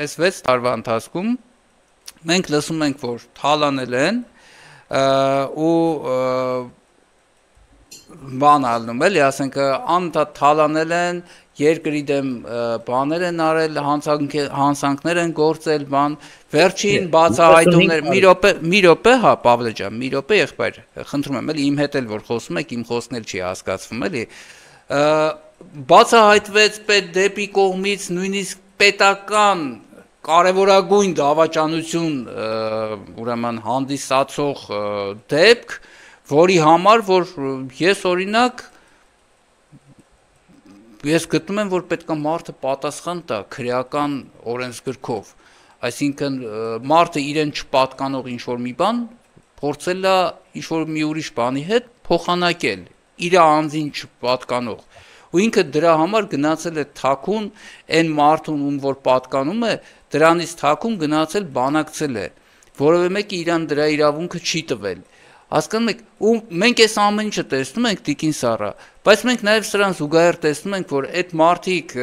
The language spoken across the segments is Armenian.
այս 6 տարվա ընթացքում մենք լսում ենք, որ թալանել են ու բան ալնում էլի, ասենք անդադ թալանել են, երկրի դեմ բաներ են արել, հանցանքներ են գործել, բան, վերջին բացահայտումներ, մի րոպե, հա, Պավլե ջան, մի րոպե եղբայր, խնդրում եմ էլի, իմ հետ էլ որ խոսում եք, իմ խոսքն էլ չի հասկացվում էլի, բացահայտվեց դեպի կողմից նույնիսկ պետական կարևորագույն դավաճանություն ուրեմն հանդիսացող դեպք, որի համար, որ ես օրինակ ես գտնում եմ, որ պետք է մարդը պատասխան տա քրեական օրենսգրքով, այսինքն մարդը իրեն չպատկանող ինչ-որ մի բան փորձել է ինչ-որ մի ուրիշ բանի հետ փոխանակել, իր անձին չպատկանող, ու ինքը դրա համար գնացել է թաքուն, այն մարդուն, ում որ պատկանում է, դրանից թաքուն գնացել բանակցել է, որովե մեկը իրան դրա իրավունքը չի տվել, հասկանում եք, ու մենք այս ամեն ինչը տեսնում ենք Տիկին Սառա, բայց մենք նաև սրան զուգահեռ տեսնում ենք, որ այդ մարդիկ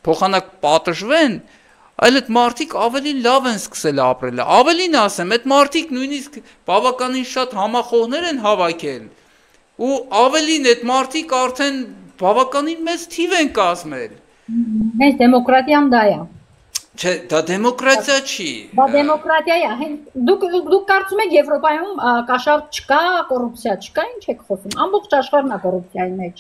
փոխանակ պատժվեն, այլ այդ մարդիկ ավելի լավ են սկսել ապրել, ավելին ասեմ, այդ մարդիկ նույնիսկ բավականին շատ համախոհներ են հավաքել, ու ավելին այդ մարդիկ արդեն բավականին մեծ թիվ են կազմել։ Հենց դեմոկրատիան դա է։ Չէ, դա դեմոկրատիա չի։ Դա դեմոկրատիա է, հենց դուք կարծում եք Եվրոպայում կաշառք չկա, կոռուպցիա չկա, ինչ եք խոսում։ Ամբողջ աշխարհն է կոռուպցիայի մեջ։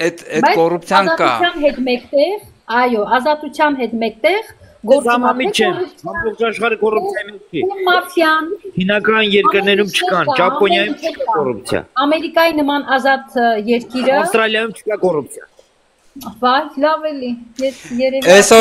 Այդ կոռուպցիան կա։ Ազատության հետ մեկտեղ, այո, ազատության հետ մեկտեղ գործամիջ չէ, ամբողջ աշխարհը կոռուպցիայի մեջ չի։ Մաֆիան Հինական երկրներում չկան, Ճապոնիայում չկա կոռուպցիա։ Ամերիկայի նման ազատ երկիրը Ավստրալիայում չկա կոռուպցիա։ Վայ, լավ էլի, ես երևի Այսօր